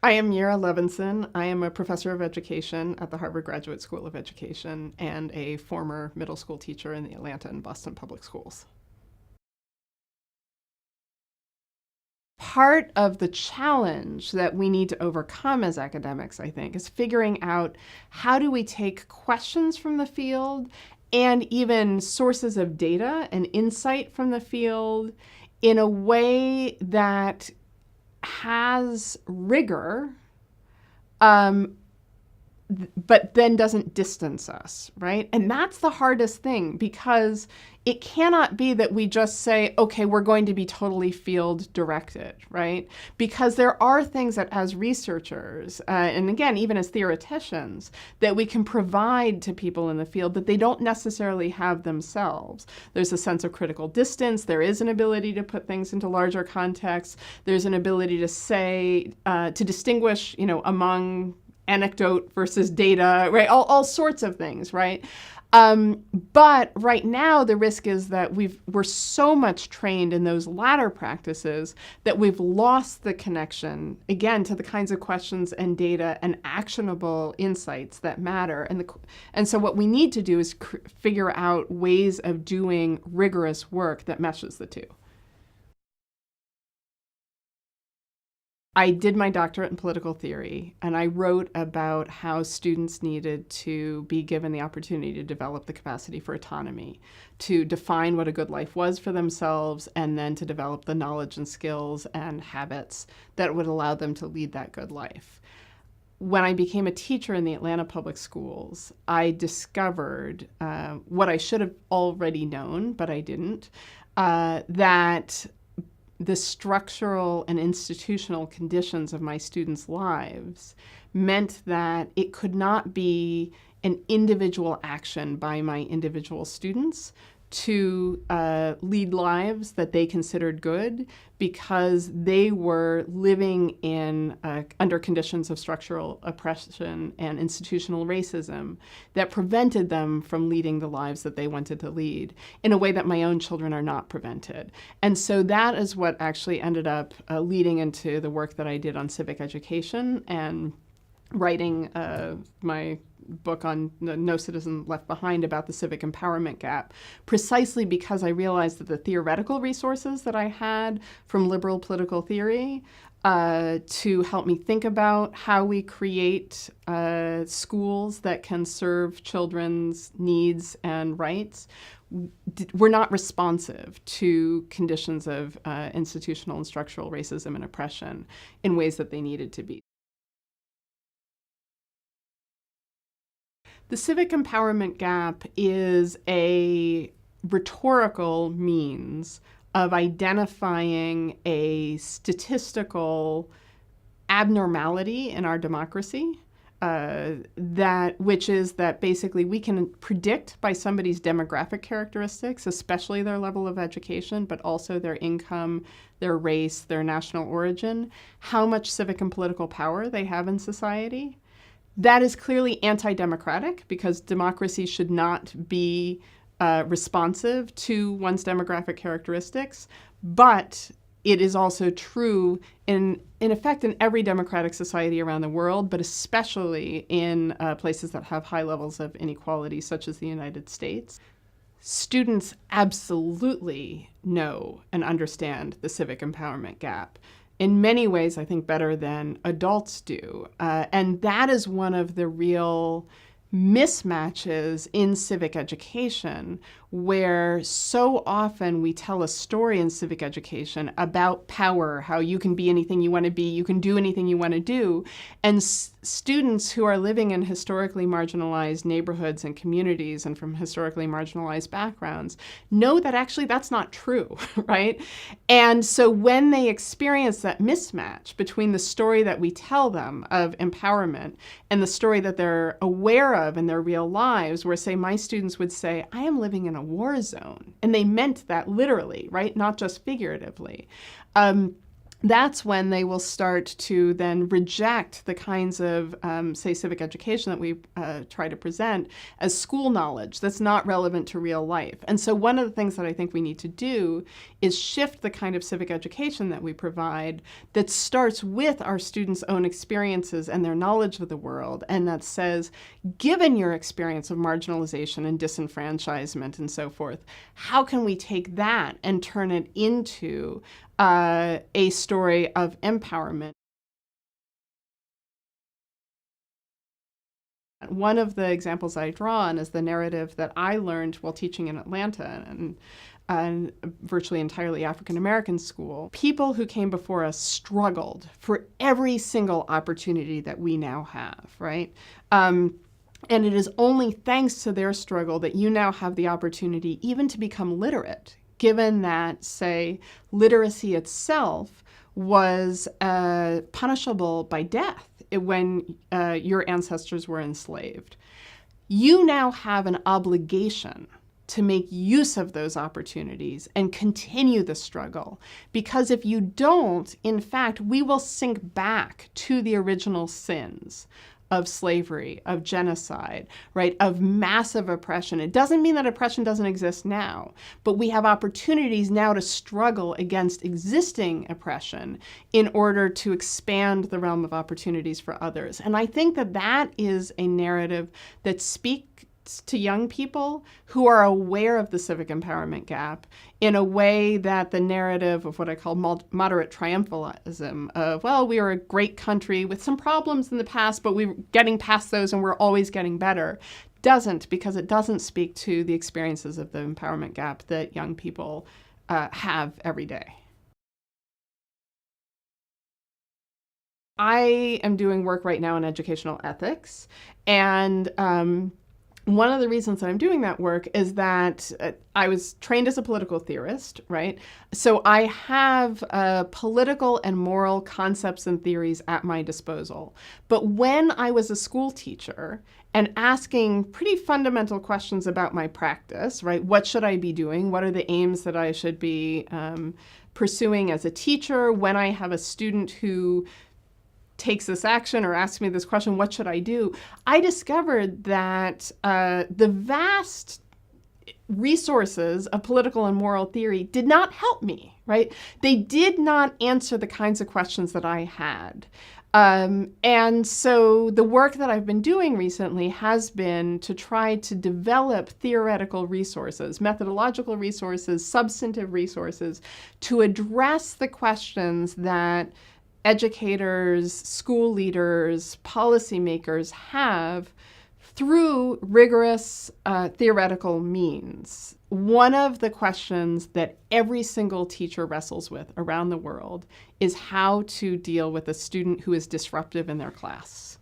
I am Meira Levinson. I am a professor of education at the Harvard Graduate School of Education and a former middle school teacher in the Atlanta and Boston public schools. Part of the challenge that we need to overcome as academics, I think, is figuring out how do we take questions from the field and even sources of data and insight from the field in a way that has rigor, but then doesn't distance us, right? And that's the hardest thing, because it cannot be that we just say, okay, we're going to be totally field directed, right? Because there are things that as researchers, and again, even as theoreticians, that we can provide to people in the field that they don't necessarily have themselves. There's a sense of critical distance. There is an ability to put things into larger contexts. There's an ability to say, to distinguish, among anecdote versus data, right? All sorts of things, right? But right now, the risk is that we're so much trained in those latter practices that we've lost the connection, again, to the kinds of questions and data and actionable insights that matter. And so what we need to do is figure out ways of doing rigorous work that meshes the two. I did my doctorate in political theory, and I wrote about how students needed to be given the opportunity to develop the capacity for autonomy, to define what a good life was for themselves, and then to develop the knowledge and skills and habits that would allow them to lead that good life. When I became a teacher in the Atlanta public schools, I discovered what I should have already known, but I didn't, that the structural and institutional conditions of my students' lives meant that it could not be an individual action by my individual students to lead lives that they considered good, because they were living in under conditions of structural oppression and institutional racism that prevented them from leading the lives that they wanted to lead in a way that my own children are not prevented. And so that is what actually ended up leading into the work that I did on civic education and writing my book on No Citizen Left Behind about the civic empowerment gap, precisely because I realized that the theoretical resources that I had from liberal political theory to help me think about how we create schools that can serve children's needs and rights were not responsive to conditions of institutional and structural racism and oppression in ways that they needed to be. The civic empowerment gap is a rhetorical means of identifying a statistical abnormality in our democracy, which is that basically we can predict by somebody's demographic characteristics, especially their level of education, but also their income, their race, their national origin, how much civic and political power they have in society. That is clearly anti-democratic, because democracy should not be responsive to one's demographic characteristics, but it is also true in effect in every democratic society around the world, but especially in places that have high levels of inequality, such as the United States. Students absolutely know and understand the civic empowerment gap. In many ways, I think better than adults do. And that is one of the real mismatches in civic education, where so often we tell a story in civic education about power, how you can be anything you want to be, you can do anything you want to do. And students who are living in historically marginalized neighborhoods and communities and from historically marginalized backgrounds know that actually that's not true, right? And so when they experience that mismatch between the story that we tell them of empowerment and the story that they're aware of in their real lives, where, say, my students would say, I am living in a war zone. And they meant that literally, right? Not just figuratively. that's when they will start to then reject the kinds of, say, civic education that we try to present as school knowledge that's not relevant to real life. And so one of the things that I think we need to do is shift the kind of civic education that we provide that starts with our students' own experiences and their knowledge of the world, and that says, given your experience of marginalization and disenfranchisement and so forth, how can we take that and turn it into a story of empowerment? One of the examples I draw on is the narrative that I learned while teaching in Atlanta and virtually entirely African-American school. People who came before us struggled for every single opportunity that we now have, right? And it is only thanks to their struggle that you now have the opportunity even to become literate, given that, say, literacy itself was punishable by death when your ancestors were enslaved. You now have an obligation to make use of those opportunities and continue the struggle. Because if you don't, in fact, we will sink back to the original sins of slavery, of genocide, right, of massive oppression. It doesn't mean that oppression doesn't exist now, but we have opportunities now to struggle against existing oppression in order to expand the realm of opportunities for others. And I think that that is a narrative that speaks to young people who are aware of the civic empowerment gap in a way that the narrative of what I call moderate triumphalism of, well, we are a great country with some problems in the past, but we're getting past those and we're always getting better, doesn't, because it doesn't speak to the experiences of the empowerment gap that young people have every day. I am doing work right now in educational ethics, and one of the reasons that I'm doing that work is that I was trained as a political theorist, right? So I have political and moral concepts and theories at my disposal. But when I was a school teacher and asking pretty fundamental questions about my practice, right? What should I be doing? What are the aims that I should be pursuing as a teacher? When I have a student who takes this action or asks me this question, what should I do? I discovered that the vast resources of political and moral theory did not help me, right? They did not answer the kinds of questions that I had. And so the work that I've been doing recently has been to try to develop theoretical resources, methodological resources, substantive resources to address the questions that educators, school leaders, policymakers have through rigorous theoretical means. One of the questions that every single teacher wrestles with around the world is how to deal with a student who is disruptive in their class.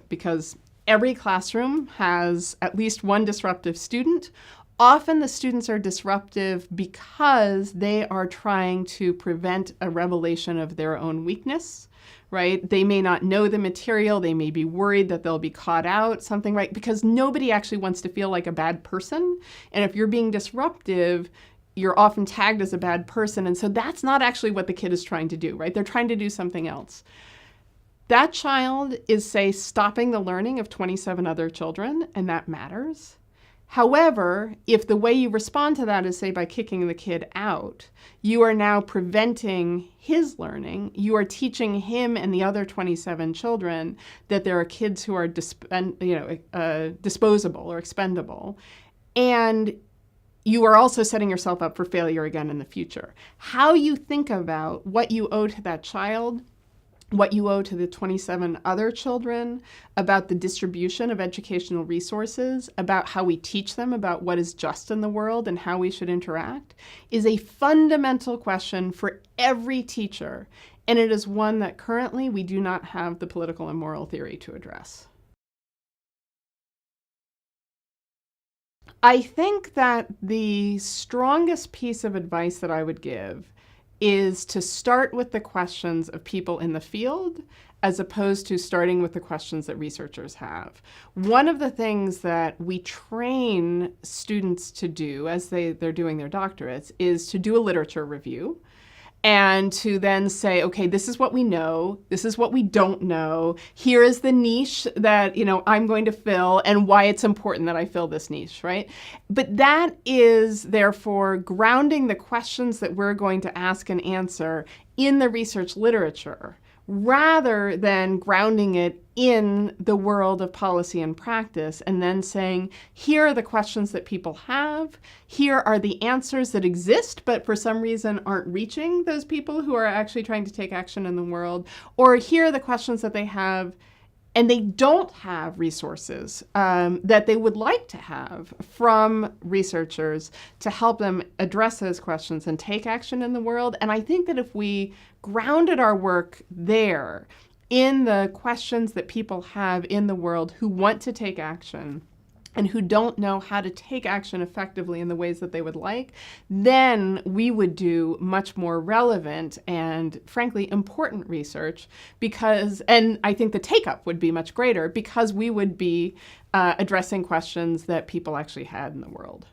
Because every classroom has at least one disruptive student. Often the students are disruptive because they are trying to prevent a revelation of their own weakness, right? They may not know the material. They may be worried that they'll be caught out, something, right? Because nobody actually wants to feel like a bad person. And if you're being disruptive, you're often tagged as a bad person. And so that's not actually what the kid is trying to do, right? They're trying to do something else. That child is, say, stopping the learning of 27 other children, and that matters. However, if the way you respond to that is, say, by kicking the kid out, you are now preventing his learning. You are teaching him and the other 27 children that there are kids who are disposable or expendable. And you are also setting yourself up for failure again in the future. How you think about what you owe to that child, what you owe to the 27 other children, about the distribution of educational resources, about how we teach them about what is just in the world and how we should interact, is a fundamental question for every teacher. And it is one that currently we do not have the political and moral theory to address. I think that the strongest piece of advice that I would give is to start with the questions of people in the field as opposed to starting with the questions that researchers have. One of the things that we train students to do as they're doing their doctorates is to do a literature review and to then say, okay, this is what we know, this is what we don't know, here is the niche that, I'm going to fill and why it's important that I fill this niche, right? But that is therefore grounding the questions that we're going to ask and answer in the research literature, rather than grounding it in the world of policy and practice and then saying, here are the questions that people have, here are the answers that exist but for some reason aren't reaching those people who are actually trying to take action in the world, or here are the questions that they have and they don't have resources that they would like to have from researchers to help them address those questions and take action in the world. And I think that if we grounded our work there in the questions that people have in the world who want to take action and who don't know how to take action effectively in the ways that they would like, then we would do much more relevant and, frankly, important research and I think the take-up would be much greater because we would be addressing questions that people actually had in the world.